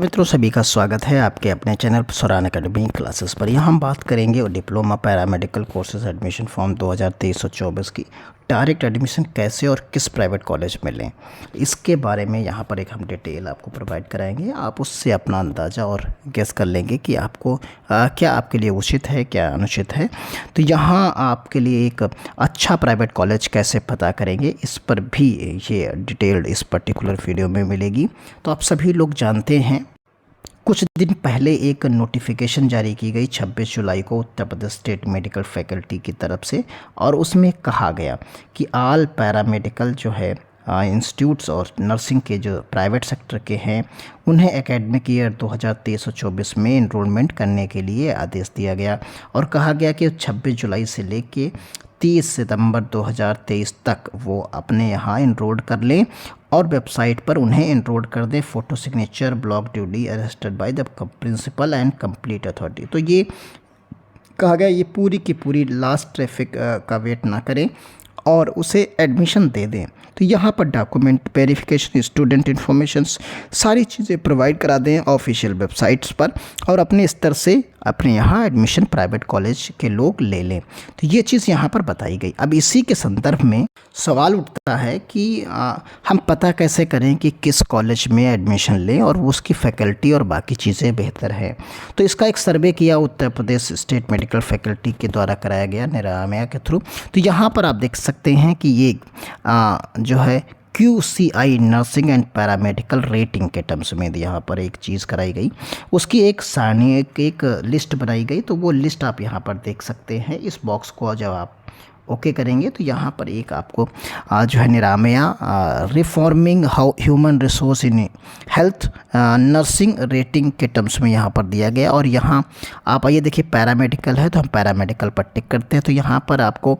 मित्रों, सभी का स्वागत है आपके अपने चैनल स्वरान एकेडमी क्लासेस पर। यहाँ हम बात करेंगे और diploma paramedical courses admission form 2023-24 की डायरेक्ट एडमिशन कैसे और किस प्राइवेट कॉलेज में लें, इसके बारे में यहाँ पर एक हम डिटेल आपको प्रोवाइड कराएंगे। आप उससे अपना अंदाज़ा और गेस कर लेंगे कि आपको क्या आपके लिए उचित है, क्या अनुचित है। तो यहाँ आपके लिए एक अच्छा प्राइवेट कॉलेज कैसे पता करेंगे, इस पर भी ये डिटेल्ड इस पर्टिकुलर वीडियो में मिलेगी। तो आप सभी लोग जानते हैं, कुछ दिन पहले एक नोटिफिकेशन जारी की गई 26 जुलाई को Uttar Pradesh state medical faculty की तरफ से, और उसमें कहा गया कि ऑल पैरामेडिकल जो है इंस्टीट्यूट्स और नर्सिंग के जो प्राइवेट सेक्टर के हैं उन्हें एकेडमिक ईयर 2023-24 में इनरोलमेंट करने के लिए आदेश दिया गया। और कहा गया कि 26 जुलाई से लेके 30 सितंबर 2023 तक वो अपने यहाँ इनरोल कर लें और वेबसाइट पर उन्हें इनरोल कर दें। Photo signature block duty arrested by the principal and complete authority. तो ये कहा गया ये पूरी की पूरी लास्ट ट्रैफिक का वेट ना करें और उसे एडमिशन दे दें। तो यहाँ पर डॉक्यूमेंट वेरिफिकेशन, स्टूडेंट इन्फॉर्मेशंस, सारी चीज़ें प्रोवाइड करा दें ऑफिशियल वेबसाइट्स पर, और अपने स्तर से अपने यहाँ एडमिशन प्राइवेट कॉलेज के लोग ले लें। तो ये चीज़ यहाँ पर बताई गई। अब इसी के संदर्भ में सवाल उठता है कि हम पता कैसे करें कि किस कॉलेज में एडमिशन लें और उसकी फैकल्टी और बाकी चीज़ें बेहतर है। तो इसका एक सर्वे किया Uttar Pradesh state medical faculty के द्वारा कराया गया निरामया के थ्रू। तो यहाँ पर आप देख सकते हैं कि ये जो है QCI nursing and paramedical rating के टर्म्स में यहाँ पर एक चीज़ कराई गई, उसकी एक सारणी एक लिस्ट बनाई गई। तो वो लिस्ट आप यहाँ पर देख सकते हैं। इस बॉक्स को जब आप ओके करेंगे तो यहाँ पर एक आपको जो है Niramaya reforming how human resource in health nursing rating के टर्म्स में यहाँ पर दिया गया। और यहाँ आप आइए देखिए, पैरामेडिकल है तो हम पैरामेडिकल पर टिक करते हैं। तो यहाँ पर आपको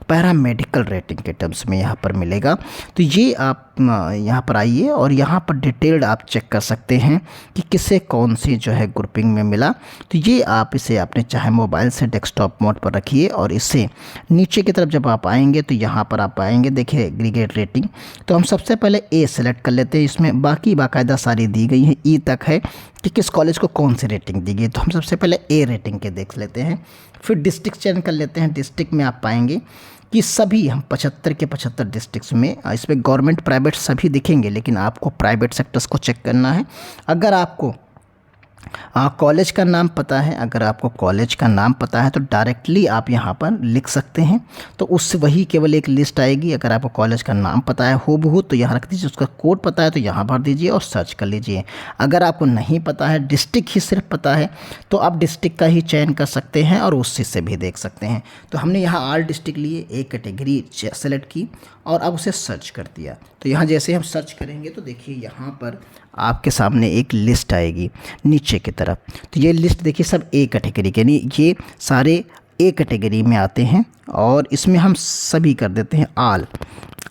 पैरामेडिकल रेटिंग के टर्म्स में यहाँ पर मिलेगा। तो ये आप यहाँ पर आइए और यहाँ पर डिटेल्ड आप चेक कर सकते हैं कि किसे कौन सी जो है ग्रुपिंग में मिला। तो ये आप इसे अपने चाहे मोबाइल से डेस्कटॉप मोड पर रखिए और इससे नीचे की तरफ जब आप आएंगे तो यहाँ पर आप आएंगे, देखिए एग्रीगेट रेटिंग। तो हम सबसे पहले ए सेलेक्ट कर लेते हैं। इसमें बाकी बाकायदा सारी दी गई है, ई तक है कि किस कॉलेज को कौन सी रेटिंग दी गई। तो हम सबसे पहले ए रेटिंग के देख लेते हैं, फिर डिस्ट्रिक्ट चयन कर लेते हैं। डिस्ट्रिक्ट में आप पाएंगे कि सभी हम 75 के 75 डिस्ट्रिक्ट्स में, इसमें गवर्नमेंट प्राइवेट सभी दिखेंगे, लेकिन आपको प्राइवेट सेक्टर्स को चेक करना है। अगर आपको कॉलेज का नाम पता है, अगर आपको कॉलेज का नाम पता है तो डायरेक्टली आप यहाँ पर लिख सकते हैं। तो उससे वही केवल एक लिस्ट आएगी। अगर आपको कॉलेज का नाम पता है हूबहू तो यहाँ रख दीजिए, उसका कोड पता है तो यहाँ भर दीजिए और सर्च कर लीजिए। अगर आपको नहीं पता है, डिस्ट्रिक्ट ही सिर्फ पता है, तो आप डिस्ट्रिक्ट का ही चयन कर सकते हैं और उससे से भी देख सकते हैं। तो हमने यहाँ ऑल डिस्ट्रिक्ट लिए, एक कैटेगरी सेलेक्ट की और अब उसे सर्च कर दिया। तो यहाँ जैसे हम सर्च करेंगे तो देखिए यहाँ पर आपके सामने एक लिस्ट आएगी नीचे की तरफ। तो ये लिस्ट देखिए सब ए कैटेगरी के, यानी ये सारे ए कैटेगरी में आते हैं और इसमें हम सभी कर देते हैं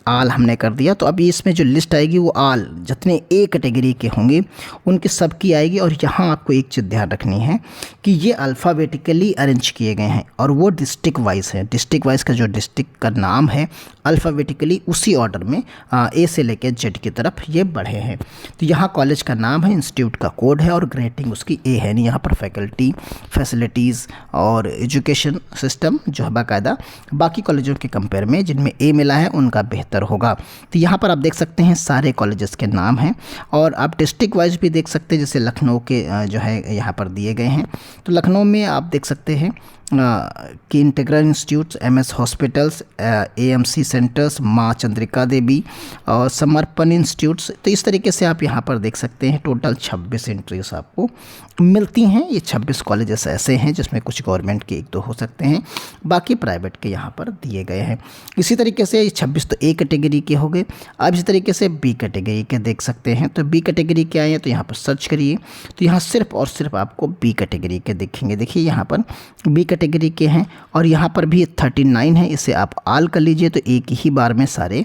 आल हमने कर दिया। तो अभी इसमें जो लिस्ट आएगी वो आल जितने ए कैटेगरी के होंगे उनके सब की आएगी। और यहाँ आपको एक चीज़ ध्यान रखनी है कि ये अल्फ़ाबेटिकली अरेंज किए गए हैं और वो डिस्ट्रिक्ट वाइज है। डिस्ट्रिक्ट वाइज का जो डिस्ट्रिक्ट का नाम है अल्फ़ाबेटिकली उसी ऑर्डर में ए से लेकर जेड की तरफ ये बढ़े हैं। तो यहाँ कॉलेज का नाम है, इंस्टीट्यूट का कोड है और ग्रेडिंग उसकी ए है। नहीं, यहाँ पर फैकल्टी, फैसिलिटीज़ और एजुकेशन सिस्टम जो है बाकायदा बाकी कॉलेजों के कंपेयर में जिनमें ए मिला है उनका बेहतर होगा। तो यहाँ पर आप देख सकते हैं सारे कॉलेजेस के नाम हैं और आप डिस्ट्रिक्ट वाइज भी देख सकते हैं। जैसे लखनऊ के जो है यहाँ पर दिए गए हैं। तो लखनऊ में आप देख सकते हैं कि integral institutes, MS hospitals, AMC centres, माँ चंद्रिका देवी और समर्पण इंस्टीट्यूट्स। तो इस तरीके से आप यहाँ पर देख सकते हैं टोटल 26 एंट्रीज आपको मिलती हैं। ये 26 कॉलेजेस ऐसे हैं जिसमें कुछ गवर्नमेंट के एक दो हो सकते हैं, बाकी प्राइवेट के यहाँ पर दिए गए हैं। इसी तरीके से ये 26 तो ए कैटेगरी के हो गए। अब इसी तरीके से बी कैटेगरी के देख सकते हैं। तो बी कैटेगरी के आए हैं तो यहाँ पर सर्च करिए, तो यहाँ सिर्फ और सिर्फ आपको बी कैटेगरी के दिखेंगे। देखिए यहाँ पर बी कैटेगरी के हैं और यहाँ पर भी 39 है। इसे आप आल कर लीजिए तो एक ही बार में सारे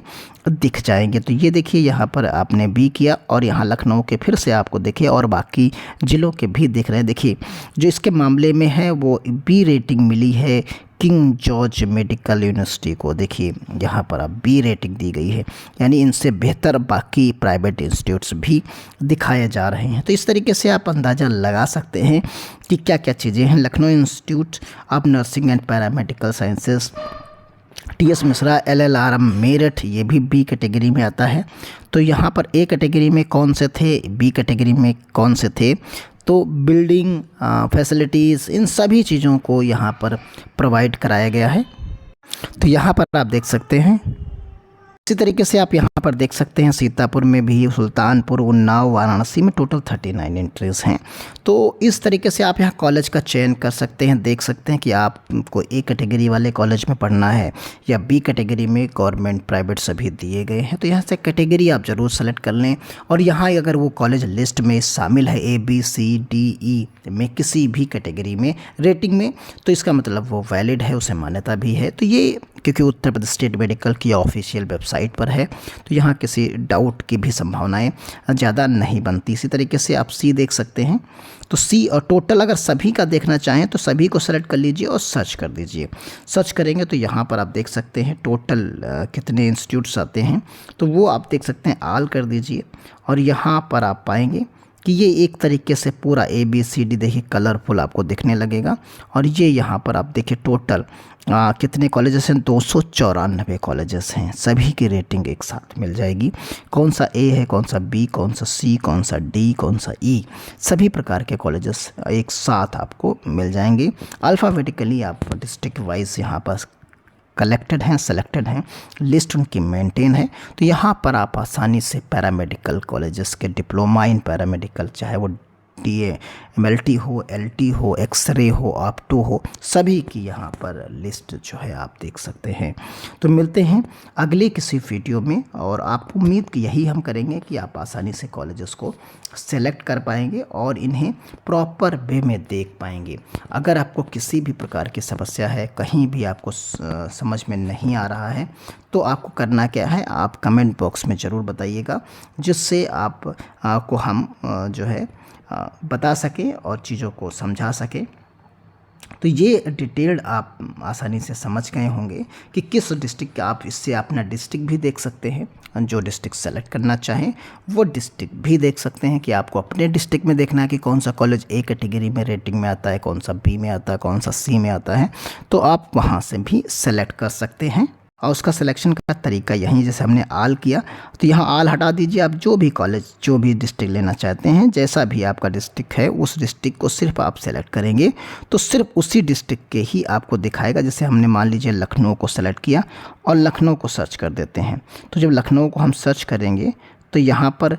दिख जाएंगे। तो ये देखिए यहाँ पर आपने बी किया और यहाँ लखनऊ के फिर से आपको देखिए और बाकी ज़िलों के भी दिख रहे हैं। देखिए जो इसके मामले में है वो बी रेटिंग मिली है किंग जॉर्ज मेडिकल यूनिवर्सिटी को देखिए यहाँ पर आप बी रेटिंग दी गई है, यानी इनसे बेहतर बाकी प्राइवेट इंस्टीट्यूट्स भी दिखाए जा रहे हैं। तो इस तरीके से आप अंदाज़ा लगा सकते हैं कि क्या क्या चीज़ें हैं। Lucknow institute of nursing and paramedical sciences, T.S.. Mishra LLRM Meerut, ये भी बी कैटेगरी में आता है। तो यहाँ पर ए कैटेगरी में कौन से थे, बी कैटेगरी में कौन से थे, तो बिल्डिंग फैसिलिटीज़, इन सभी चीज़ों को यहाँ पर प्रोवाइड कराया गया है। तो यहाँ पर आप देख सकते हैं। इसी तरीके से आप यहाँ पर देख सकते हैं सीतापुर में भी, सुल्तानपुर, उन्नाव, वाराणसी में टोटल 39 एंट्रीज़ हैं। तो इस तरीके से आप यहाँ कॉलेज का चयन कर सकते हैं। देख सकते हैं कि आपको ए कैटेगरी वाले कॉलेज में पढ़ना है या बी कैटेगरी में, गवर्नमेंट प्राइवेट सभी दिए गए हैं। तो यहाँ से कैटेगरी आप ज़रूर सेलेक्ट कर लें। और यहाँ अगर वो कॉलेज लिस्ट में शामिल है ABCDE में किसी भी कैटेगरी में रेटिंग में, तो इसका मतलब वो वैलिड है, उसे मान्यता भी है। तो ये क्योंकि उत्तर प्रदेश स्टेट मेडिकल की ऑफिशियल वेबसाइट पर है, तो यहाँ किसी डाउट की भी संभावनाएं ज़्यादा नहीं बनती। इसी तरीके से आप सी देख सकते हैं। तो सी और टोटल अगर सभी का देखना चाहें तो सभी को सेलेक्ट कर लीजिए और सर्च कर दीजिए। सर्च करेंगे तो यहाँ पर आप देख सकते हैं टोटल कितने इंस्टीट्यूट्स आते हैं, तो वो आप देख सकते हैं, ऑल कर दीजिए। और यहाँ पर आप पाएंगे कि ये एक तरीके से पूरा ABCD देखिए कलरफुल आपको दिखने लगेगा। और ये यहाँ पर आप देखिए टोटल कितने कॉलेजेस हैं, 294 कॉलेजेस हैं। सभी की रेटिंग एक साथ मिल जाएगी। कौन सा A है, कौन सा B, कौन सा C, कौन सा D, कौन सा E, सभी प्रकार के कॉलेजेस एक साथ आपको मिल जाएंगे। अल्फ़ाबेटिकली आप डिस्ट्रिक्ट वाइज यहाँ पर कलेक्टेड हैं, सेलेक्टेड हैं, लिस्ट उनकी मेंटेन है। तो यहाँ पर आप आसानी से पैरामेडिकल कॉलेजेस के डिप्लोमा इन पैरामेडिकल, चाहे वो DMLT हो, LT हो, एक्सरे हो, ऑप्टो हो, सभी की यहाँ पर लिस्ट जो है आप देख सकते हैं। तो मिलते हैं अगले किसी वीडियो में, और आपको उम्मीद यही हम करेंगे कि आप आसानी से कॉलेजेस को सेलेक्ट कर पाएंगे और इन्हें प्रॉपर वे में देख पाएंगे। अगर आपको किसी भी प्रकार की समस्या है, कहीं भी आपको समझ में नहीं आ रहा है, तो आपको करना क्या है, आप कमेंट बॉक्स में ज़रूर बताइएगा, जिससे आपको हम जो है बता सकें और चीज़ों को समझा सकें। तो ये डिटेल्ड आप आसानी से समझ गए होंगे कि किस डिस्ट्रिक्ट का, आप इससे अपना डिस्ट्रिक्ट भी देख सकते हैं। जो डिस्ट्रिक्ट सेलेक्ट करना चाहें वो डिस्ट्रिक्ट भी देख सकते हैं कि आपको अपने डिस्ट्रिक्ट में देखना है कि कौन सा कॉलेज ए कैटेगरी में रेटिंग में आता है, कौन सा बी में आता है, कौन सा सी में आता है। तो आप वहाँ से भी सेलेक्ट कर सकते हैं। और उसका सिलेक्शन का तरीका यहीं, जैसे हमने आल किया तो यहाँ आल हटा दीजिए। आप जो भी कॉलेज, जो भी डिस्ट्रिक्ट लेना चाहते हैं, जैसा भी आपका डिस्ट्रिक्ट है, उस डिस्ट्रिक्ट को सिर्फ आप सेलेक्ट करेंगे तो सिर्फ उसी डिस्ट्रिक्ट के ही आपको दिखाएगा। जैसे हमने मान लीजिए लखनऊ को सेलेक्ट किया और लखनऊ को सर्च कर देते हैं। तो जब लखनऊ को हम सर्च करेंगे तो यहाँ पर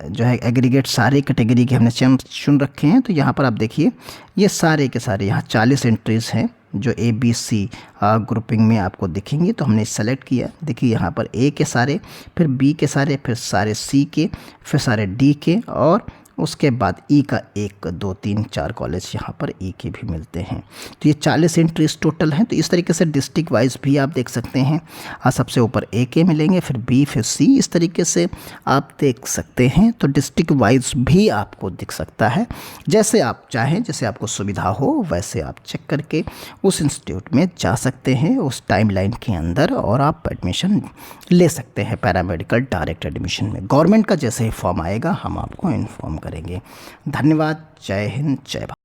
जो है एग्रीगेट सारे कैटेगरी के हमने चुन रखे हैं। तो यहाँ पर आप देखिए ये सारे के सारे यहाँ 40 एंट्रीज़ हैं जो ABC ग्रुपिंग में आपको दिखेंगी। तो हमने सेलेक्ट किया, देखिए यहाँ पर A के सारे, फिर B के सारे, फिर सारे C के, फिर सारे D के, और उसके बाद E का 1 2 3 4 कॉलेज यहाँ पर E के भी मिलते हैं। तो ये 40 एंट्रीज टोटल हैं। तो इस तरीके से डिस्ट्रिक्ट वाइज भी आप देख सकते हैं। सबसे ऊपर A के मिलेंगे, फिर B, फिर C, इस तरीके से आप देख सकते हैं। तो डिस्ट्रिक्ट वाइज भी आपको दिख सकता है। जैसे आप चाहें, जैसे आपको सुविधा हो, वैसे आप चेक करके उस इंस्टीट्यूट में जा सकते हैं उस टाइमलाइन के अंदर, और आप एडमिशन ले सकते हैं पैरामेडिकल डायरेक्ट एडमिशन में। गवर्नमेंट का जैसे ही फॉर्म आएगा हम आपको इन्फॉर्म करेंगे। धन्यवाद। जय हिंद, जय भारत।